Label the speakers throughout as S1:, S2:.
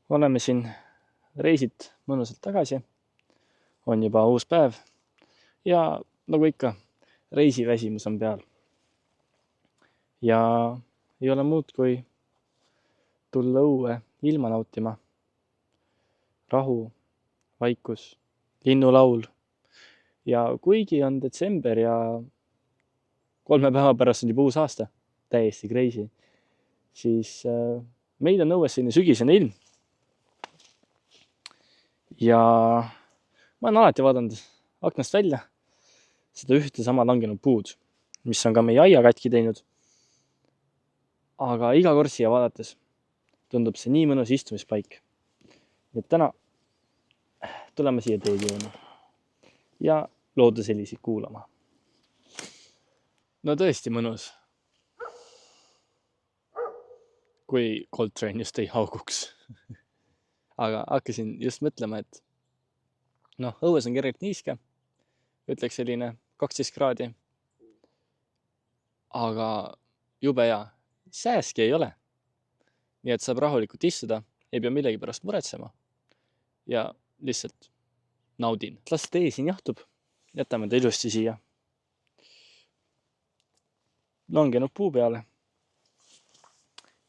S1: Oleme siin reisit mõnusalt tagasi, on juba uus päev ja nagu ikka, reisiväsimus on peal. Ja ei ole muud kui tulla õue ilma nautima. Rahu, vaikus, linnulaul ja kuigi on detsember ja 3 päeva pärast on juba uus aasta, täiesti crazy, siis meil on õues selline sügisene ilm. Ja ma olen alati vaadanud aknast välja seda ühte sama langenud puud, mis on ka meie aia katki teinud. Aga iga kord siia vaadates tundub see nii mõnus istumispaik. Nii et täna tuleme siia teed jooma ja looduselisid kuulama. No tõesti mõnus, kui Coltrane just ei hauguks. Aga hakkasin just mõtlema, et õues on kergelt niiske, ütleks selline 12 kraadi. Aga jube hea, sääski ei ole. Nii et saab rahulikult istuda, ei pea millegi pärast muretsema ja lihtsalt naudin. Las tee siin jahtub, jätame ta ilusti siia langenud puu peale.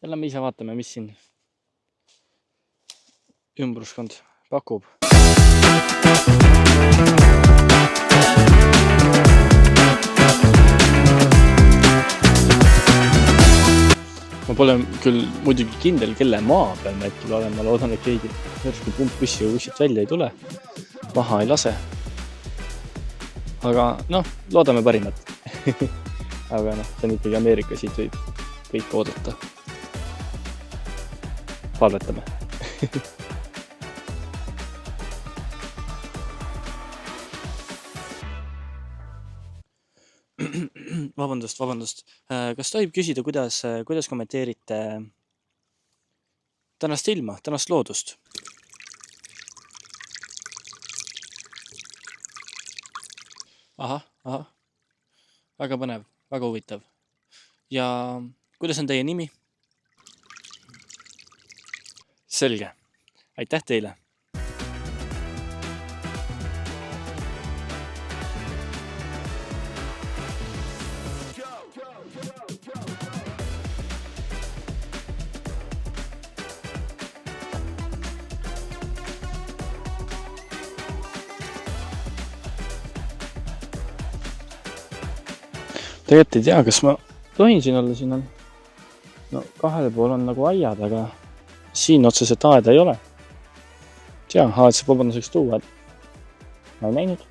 S1: Ja lähme ise vaatame, mis siin ümbruskond pakub. Ma pole küll muidugi kindel, kelle maa peal me hetkel olen. Ma loodan, et keegi järsku pumpbussi või kuskilt välja ei tule. Maha ei lase. Aga loodame parimat. Aga see on ikkagi Ameerika, siit võib kõik oodata. Palvetame. Vabandust. Kas tohib küsida, kuidas kommenteerite tänast ilma, tänast loodust? Ahah. Väga põnev, väga huvitav. Ja kuidas on teie nimi? Selge. Aitäh teile. Tegelikult ei tea, kas ma tohin siin olla, siin on kahel pool on nagu aiad, aga siin otseselt aeda ei ole. Tea, aed saab vabanduseks tuua, et ma ei näinud.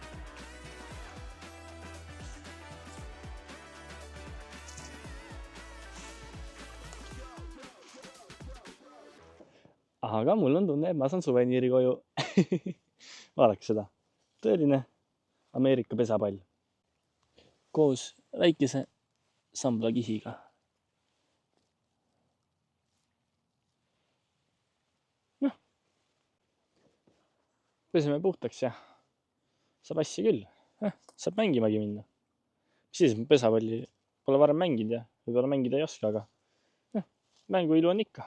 S1: Aga mul on tunne, et ma saan suveniiri koju. Vaadake seda. Tõeline Ameerika pesapall. Koos väikese samblakihiga. Peseme puhtaks ja saab asja küll. Saab mängimagi minna. Mis siis, pesapalli pole varem mänginud ja võib-olla mängida ei oska, aga mängu ilu on ikka.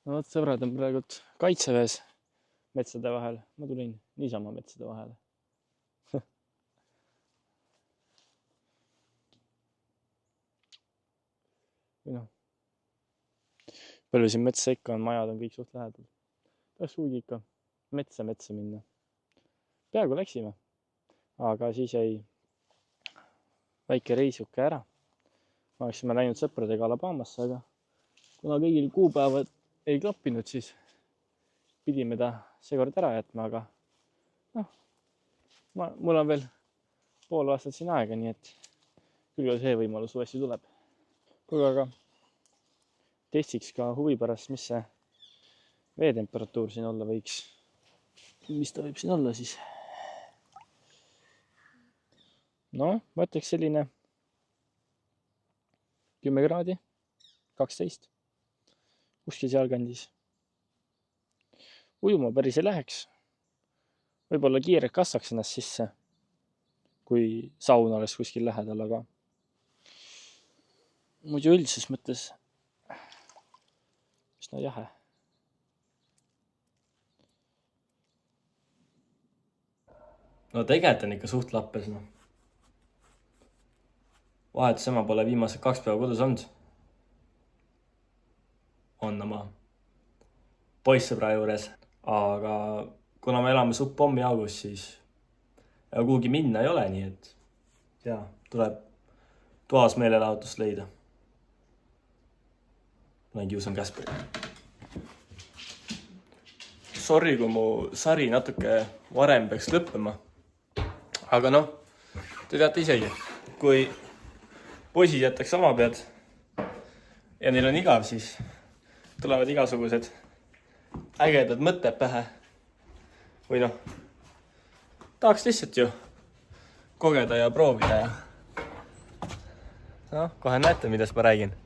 S1: No võt, sõbrad on praegu kaitseväes metsade vahel. Ma tulin niisama metsade vahele. Palju siin metsa ikka on, majad on kõik suht lähedal. Tahaks kuigi ikka metsa minna. Peaaegu läksime, aga siis jäi väike reisuke ära. Ma oleksime läinud sõpradega Alabamasse, aga kuna kõigil kuupäevad ei klappinud, siis pidime ta seekord ära jätma, aga mul on veel pool aastat siin aega, nii et küll see võimalus uuesti tuleb. Kuule, aga testiks ka huvi pärast, mis see veetemperatuur siin olla võiks. Mis ta võib siin olla siis? No, ma ütleks selline 10 kraadi, 12, kuskil sealkandis. Ujuma päris ei läheks. Võib-olla kiirelt kastaks ennast sisse, kui saun oleks kuskil lähedal, aga muidu üldises mõttes üsna jahe. No tegelikult on ikka suht lappes, noh. Vahetus ema pole viimased 2 päeva kodus olnud. On oma poissõbra juures, aga kuna me elame suht pommiaugus, siis ja kuhugi minna ei ole, nii et tuleb toas meelelahutust leida. Ma kiusan Käsperi. Sorry, kui mu sari natuke varem peaks lõppema. Aga noh, te teate isegi, kui poisid jätaks oma pead ja neil on igav, siis tulevad igasugused ägedad mõtted pähe. Või noh, tahaks lihtsalt ju kogeda ja proovida ja noh, kohe näete, millest ma räägin.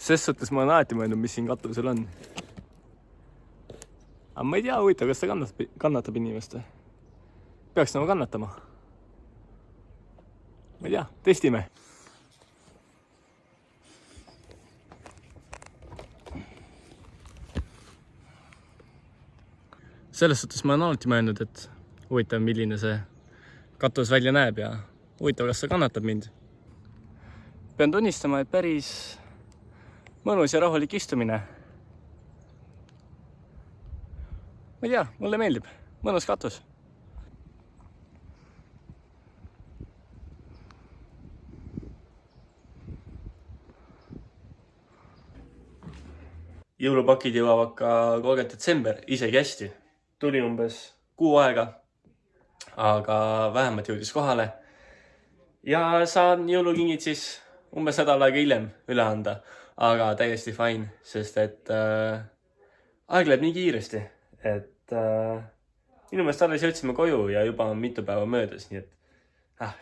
S1: Ses suhtes ma olen alati mõelnud, mis siin katusel on. Aga ma ei tea, huvitav, kas ta kannatab inimest või? Peaks nagu kannatama. Ma ei tea, testime. Selles suhtes ma olen alati mõelnud, et huvitav, milline see katus välja näeb ja huvitav, kas ta kannatab mind. Pean tunnistama, et päris mõnus ja rahulik istumine. Ma ei tea, mulle meeldib. Mõnus katus. Jõulupakid jõuavad ka 30. detsember, isegi hästi. Tuli umbes kuu aega, aga vähemalt jõudis kohale. Ja saan jõulukingid siis umbes nädal aega hiljem üle anda. Aga täiesti fine, sest et aeg läheb nii kiiresti, et minu meelest alles jõudsime koju ja juba on mitu päeva möödas, nii et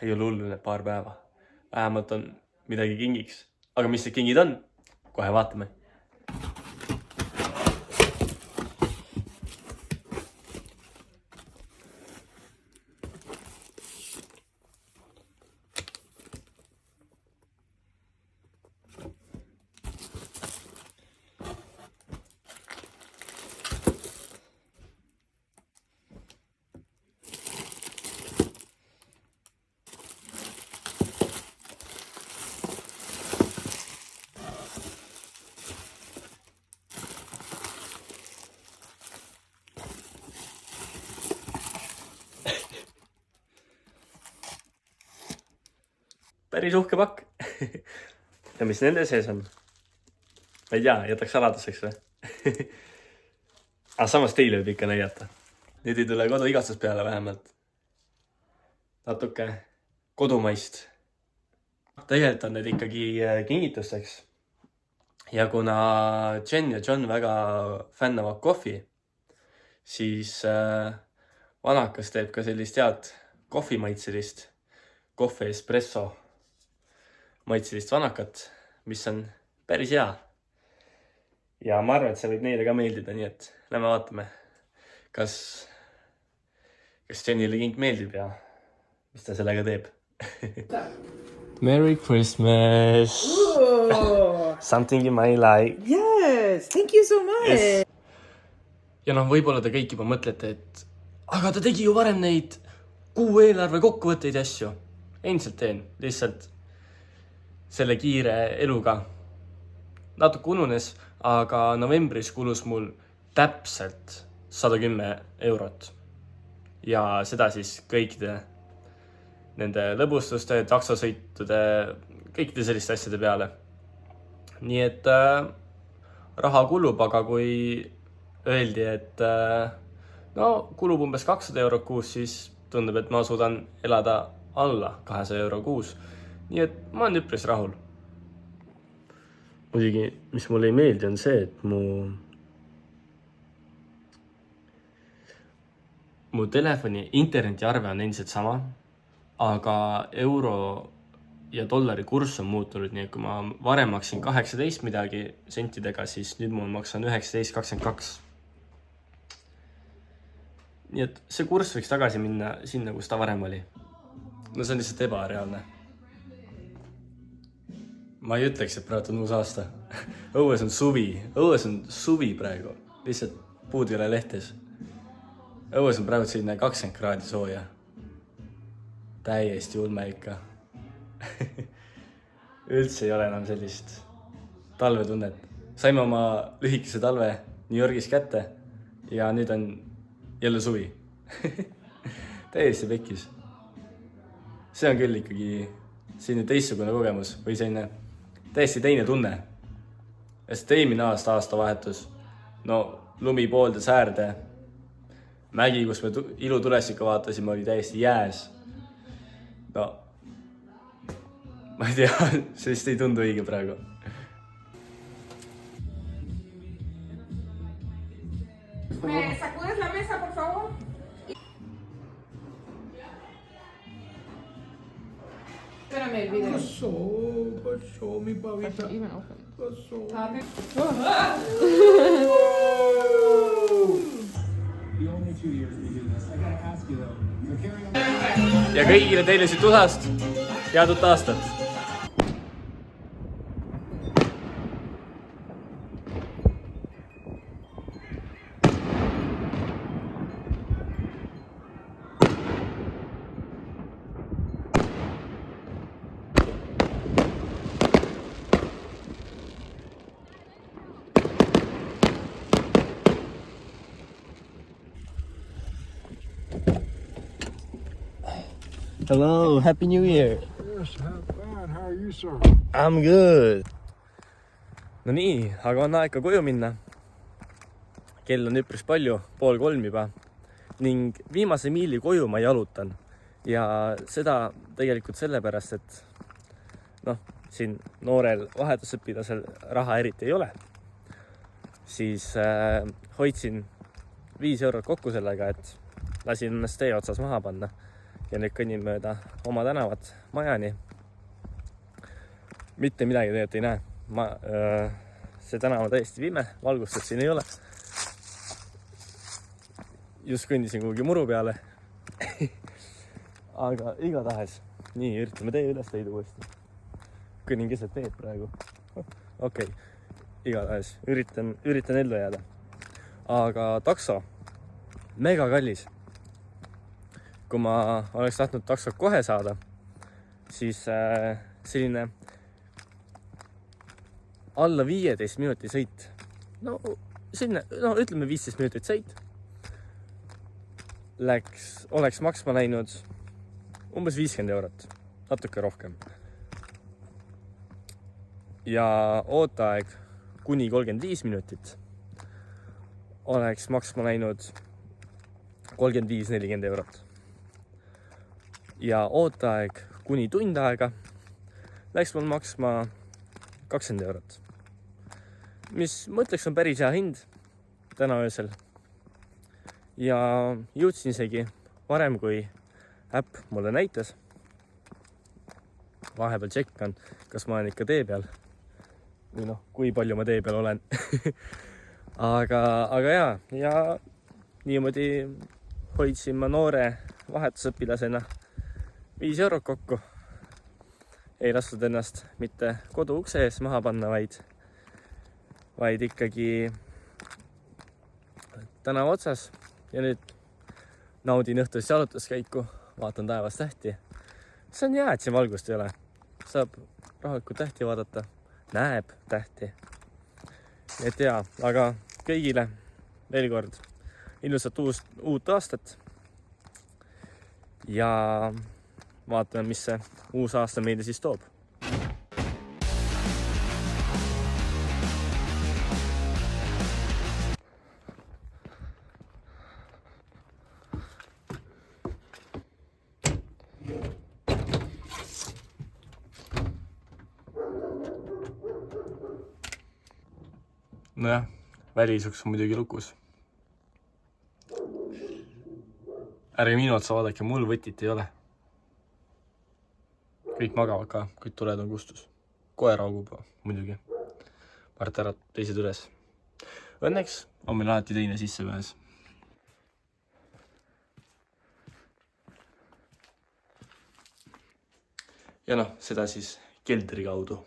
S1: ei ole hullu need paar päeva. Vähemalt on midagi kingiks. Aga mis need kingid on? Kohe vaatame. Päris uhke pakk. Ja mis nende sees on? Ma ei tea, jätaks saladuseks või? Aga samas teile võib ikka näidata. Nüüd ei tule kodu igastus peale vähemalt. Natuke kodumaist. Tegelikult on need ikkagi kingitusteks. Ja kuna Jen ja John väga fännavad kohvi, siis vanakas teeb ka sellist head kohvimaitselist kohvi espresso maitselist vanakat, mis on päris hea. Ja ma arvan, et see võib neile ka meeldida, nii et lähme vaatame, kas Jenile king meeldib ja mis ta sellega teeb. Merry Christmas! Something you might like.
S2: Yes, thank you so much! Yes.
S1: Ja noh, võib-olla te kõik juba mõtlete, et aga ta tegi ju varem neid kuu eelarve kokkuvõtteid ja asju. Endiselt teen, lihtsalt selle kiire eluga. Natuke ununes, aga novembris kulus mul täpselt 110 eurot. Ja seda siis kõikide nende lõbustuste, taksosõitude, kõikide selliste asjade peale. Nii et raha kulub, aga kui öeldi, et kulub umbes 200 eurot kuus, siis tundub, et ma suudan elada alla 200 euro kuus. Nii et ma olen üpris rahul. muidugi, mis mulle ei meeldi, on see, et mu telefoni internetiarve on endiselt sama, aga euro ja dollari kurss on muutunud, nii et kui ma varem maksin 18 midagi sentidega, siis nüüd ma maksan 19,22. Nii et see kurss võiks tagasi minna sinna, kus ta varem oli. No see on lihtsalt ebareaalne. Ma ei ütleks, et praegu on uus aasta. Õues on suvi praegu. Lihtsalt puud ei ole lehtes. Õues on praegu selline 20 kraadi sooja. Täiesti ulme ikka. Üldse ei ole enam sellist talvetunnet. Saime oma lühikese talve New Yorgis kätte ja nüüd on jälle suvi. Täiesti pekkis. See on küll ikkagi selline teistsugune kogemus või selline täiesti teine tunne. Sest eelmine aastavahetus, no lumi pooldes äärde, mägi, kus me ilutulestikku vaatasime, oli täiesti jääs. No, ma ei tea, sellist ei tundu õige praegu.
S2: ¿Me sacudes la mesa, por favor? Espérame el video.
S3: Pasó, mi pavita. Pasó.
S1: Ja kõigile teile siit USA-st head uut aastat! Hello, Happy New Year!
S3: Yes, have fun. How are you, sir?
S1: I'm good! No nii, aga on aeg ka koju minna. Kell on üpris palju, 2:30 juba. Ning viimase miili koju ma jalutan. Ja seda tegelikult sellepärast, et siin noorel vahetusõpilasel raha eriti ei ole. Siis hoidsin 5 eurot kokku sellega, et lasin ennast tee otsas maha panna. Ja nüüd kõnnin mööda oma tänavat majani. Mitte midagi tegelikult ei näe. See tänav on täiesti pime, valgustust siin ei ole. Just kõndisin kuhugi muru peale. Aga igatahes. Nii, üritame tee üles leida uuesti. Kõnnin keset teed praegu. Okei. Igatahes. Üritan ellu jääda. Aga takso. Mega kallis. Kui ma oleks tahtnud taksot kohe saada, siis selline alla 15 minuti sõit. Ütleme 15 minutit sõit. Oleks maksma läinud umbes 50 eurot, natuke rohkem. Ja ooteaeg kuni 35 minutit oleks maksma läinud 35-40 eurot. Ja ooteaeg kuni tund aega läks mul maksma 20 eurot. Mis mõtleks on päris hea hind täna öösel. Ja jõudsin isegi varem, kui äpp mulle näitas. Vahepeal tšekkan, kas ma olen ikka tee peal. Või kui palju ma tee peal olen. aga jaa, ja niimoodi hoidsin ma noore vahetusõpilasena 5 eurot kokku. Ei lastud ennast mitte kodu ukse ees maha panna, vaid ikkagi tänava otsas. Ja nüüd naudin õhtust jalutuskäiku, vaatan taevas tähti. See on hea, et siin valgust ei ole. Saab rahulikult tähti vaadata, näeb tähti. Et jaa, aga kõigile veel kord ilusat uut aastat. Ja vaatame, mis see uus aasta meile siis toob. nojah, välisuks on muidugi lukus. Ärge minu otsa vaadake, mul võtit ei ole. Kõik magavad ka, kõik tuled on kustus. Koer augub muidugi. Mart ärab teised üles. Õnneks on meil alati teine sissepääs. Ja noh, seda siis keldri kaudu.